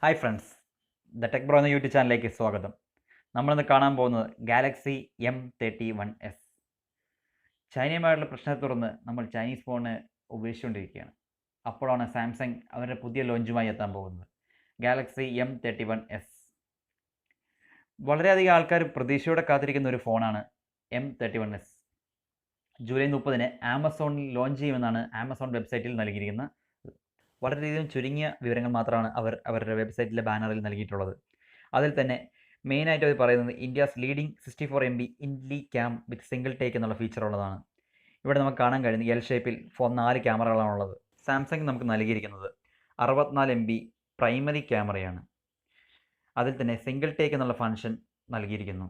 Hi friends, the tech bro എന്ന YouTube ചാനലിലേക്ക് സ്വാഗതം. നമ്മളിന്ന് കാണാൻ പോകുന്നത് ഗാലക്സി M31s. ചൈനയുമായുള്ള പ്രശ്നത്തെ തുടർന്ന് നമ്മൾ ചൈനീസ് ഫോണ് ഉപേക്ഷിച്ചുകൊണ്ടിരിക്കുകയാണ്. അപ്പോഴാണ് സാംസങ് അവരുടെ പുതിയ ലോഞ്ചുമായി എത്താൻ പോകുന്നത്, ഗാലക്സി M31s. വളരെയധികം ആൾക്കാർ പ്രതീക്ഷയോടെ കാത്തിരിക്കുന്ന ഒരു ഫോണാണ് M31s. ജൂലൈ 30-ന് ആമസോണിൽ ലോഞ്ച് ചെയ്യുമെന്നാണ് ആമസോൺ വെബ്സൈറ്റിൽ നൽകിയിരിക്കുന്ന വളരെയധികം ചുരുങ്ങിയ വിവരങ്ങൾ മാത്രമാണ് അവരുടെ വെബ്സൈറ്റിലെ ബാനറിൽ നൽകിയിട്ടുള്ളത്. അതിൽ തന്നെ മെയിനായിട്ട് അവർ പറയുന്നത് India's leading 64 MB intelli cam with single take എന്നുള്ള ഫീച്ചർ ഉള്ളതാണ്. ഇവിടെ നമുക്ക് കാണാൻ കഴിയുന്നത് എൽ ഷേപ്പിൽ 4 ക്യാമറകളാണുള്ളത്. സാംസങ് നമുക്ക് നൽകിയിരിക്കുന്നത് 64 MB പ്രൈമറി ക്യാമറയാണ്. അതിൽ തന്നെ സിംഗിൾ ടേക്ക് എന്നുള്ള ഫംഗ്ഷൻ നൽകിയിരിക്കുന്നു.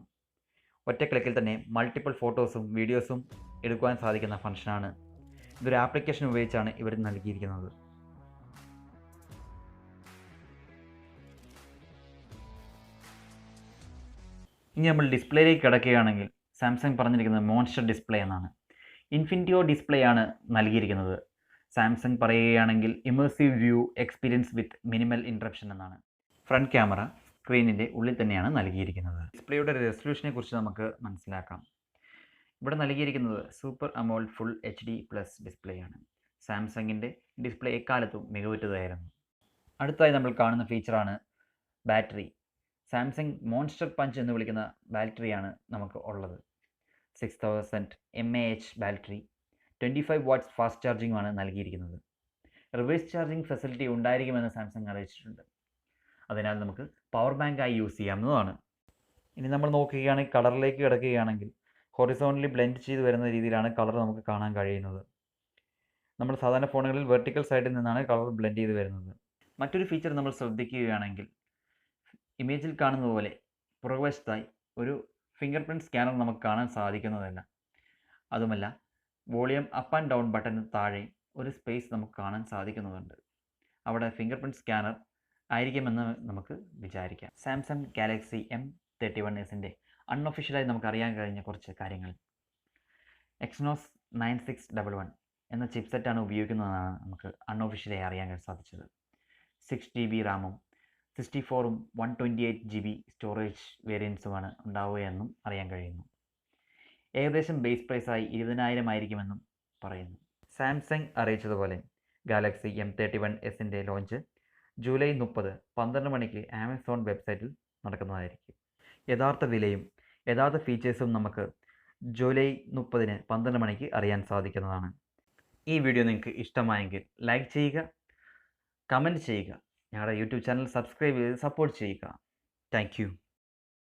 ഒറ്റ ക്ലിക്കിൽ തന്നെ മൾട്ടിപ്പിൾ ഫോട്ടോസും വീഡിയോസും എടുക്കുവാൻ സാധിക്കുന്ന ഫംഗ്ഷനാണ്. ഇതൊരു ആപ്ലിക്കേഷൻ ഉപയോഗിച്ചാണ് ഇവർ നൽകിയിരിക്കുന്നത്. ഇനി നമ്മൾ ഡിസ്പ്ലേയിലേക്ക് കിടക്കുകയാണെങ്കിൽ സാംസങ് പറഞ്ഞിരിക്കുന്നത് മോൺസ്റ്റർ ഡിസ്പ്ലേ എന്നാണ്. ഇൻഫിനിറ്റിയോ ഡിസ്പ്ലേ ആണ് നൽകിയിരിക്കുന്നത്. സാംസങ് പറയുകയാണെങ്കിൽ ഇമേഴ്സീവ് വ്യൂ എക്സ്പീരിയൻസ് വിത്ത് മിനിമൽ ഇൻട്രപ്ഷൻ എന്നാണ്. ഫ്രണ്ട് ക്യാമറ സ്ക്രീനിൻ്റെ ഉള്ളിൽ തന്നെയാണ് നൽകിയിരിക്കുന്നത്. ഡിസ്പ്ലേയുടെ റെസൊല്യൂഷനെ കുറിച്ച് നമുക്ക് മനസ്സിലാക്കാം. ഇവിടെ നൽകിയിരിക്കുന്നത് super AMOLED full HD+ display ആണ്. സാംസങ്ങിൻ്റെ ഡിസ്പ്ലേ എക്കാലത്തും മികവുറ്റതായിരുന്നു. അടുത്തായി നമ്മൾ കാണുന്ന ഫീച്ചറാണ് ബാറ്ററി. സാംസങ് മോൺസ്റ്റർ പഞ്ച് എന്ന് വിളിക്കുന്ന ബാറ്ററിയാണ് നമുക്ക് ഉള്ളത്. 6000 mAh ബാറ്ററി, 25 വാട്ട്സ് ഫാസ്റ്റ് ചാർജിങ്ങുമാണ് നൽകിയിരിക്കുന്നത്. റിവേഴ്സ് ചാർജിങ് ഫെസിലിറ്റി ഉണ്ടായിരിക്കുമെന്ന് സാംസങ് അറിയിച്ചിട്ടുണ്ട്. അതിനാൽ നമുക്ക് പവർ ബാങ്കായി യൂസ് ചെയ്യാവുന്നതാണ്. ഇനി നമ്മൾ നോക്കുകയാണെങ്കിൽ കളറിലേക്ക് കിടക്കുകയാണെങ്കിൽ ഹൊറിസോണലി ബ്ലെൻഡ് ചെയ്ത് വരുന്ന രീതിയിലാണ് കളർ നമുക്ക് കാണാൻ കഴിയുന്നത്. നമ്മൾ സാധാരണ ഫോണുകളിൽ വെർട്ടിക്കൽ സൈഡിൽ നിന്നാണ് കളർ ബ്ലെൻഡ് ചെയ്ത് വരുന്നത്. മറ്റൊരു ഫീച്ചർ നമ്മൾ ശ്രദ്ധിക്കുകയാണെങ്കിൽ ഇമേജിൽ കാണുന്നത് പോലെ പുറകുവശത്തായി ഒരു ഫിംഗർ പ്രിൻറ്റ് സ്കാനർ നമുക്ക് കാണാൻ സാധിക്കുന്നതല്ല. അതുമല്ല, വോളിയം അപ്പ് ആൻഡ് ഡൗൺ ബട്ടണിന് താഴെ ഒരു സ്പേസ് നമുക്ക് കാണാൻ സാധിക്കുന്നുണ്ട്. അവിടെ ഫിംഗർ പ്രിൻറ്റ് സ്കാനർ ആയിരിക്കുമെന്ന് നമുക്ക് വിചാരിക്കാം. സാംസങ് ഗാലക്സി M31s അൺഒഫീഷ്യലായി നമുക്ക് അറിയാൻ കഴിഞ്ഞ കുറച്ച് കാര്യങ്ങൾ. എക്സിനോസ് 9611 എന്ന ചിപ്സെറ്റാണ് ഉപയോഗിക്കുന്നതെന്നാണ് നമുക്ക് അൺഒഫീഷ്യലായി അറിയാൻ സാധിച്ചത്. 6GB റാമും 64ഉം 128GB സ്റ്റോറേജ് വേരിയൻസുമാണ് ഉണ്ടാവുകയെന്നും അറിയാൻ കഴിയുന്നു. ഏകദേശം ബേസ് പ്രൈസായി 20,000 ആയിരിക്കുമെന്നും പറയുന്നു. സാംസങ് അറിയിച്ചതുപോലെ ഗാലക്സി M31s ലോഞ്ച് ജൂലൈ 30 12 മണിക്ക് ആമസോൺ വെബ്സൈറ്റിൽ നടക്കുന്നതായിരിക്കും. യഥാർത്ഥ വിലയും യഥാർത്ഥ ഫീച്ചേഴ്സും നമുക്ക് ജൂലൈ 30 12 മണിക്ക് അറിയാൻ സാധിക്കുന്നതാണ്. ഈ വീഡിയോ നിങ്ങൾക്ക് ഇഷ്ടമായെങ്കിൽ ലൈക്ക് ചെയ്യുക, കമൻറ്റ് ചെയ്യുക, ഞങ്ങളുടെ യൂട്യൂബ് ചാനൽ സബ്സ്ക്രൈബ് ചെയ്ത് സപ്പോർട്ട് ചെയ്യുക. Thank you.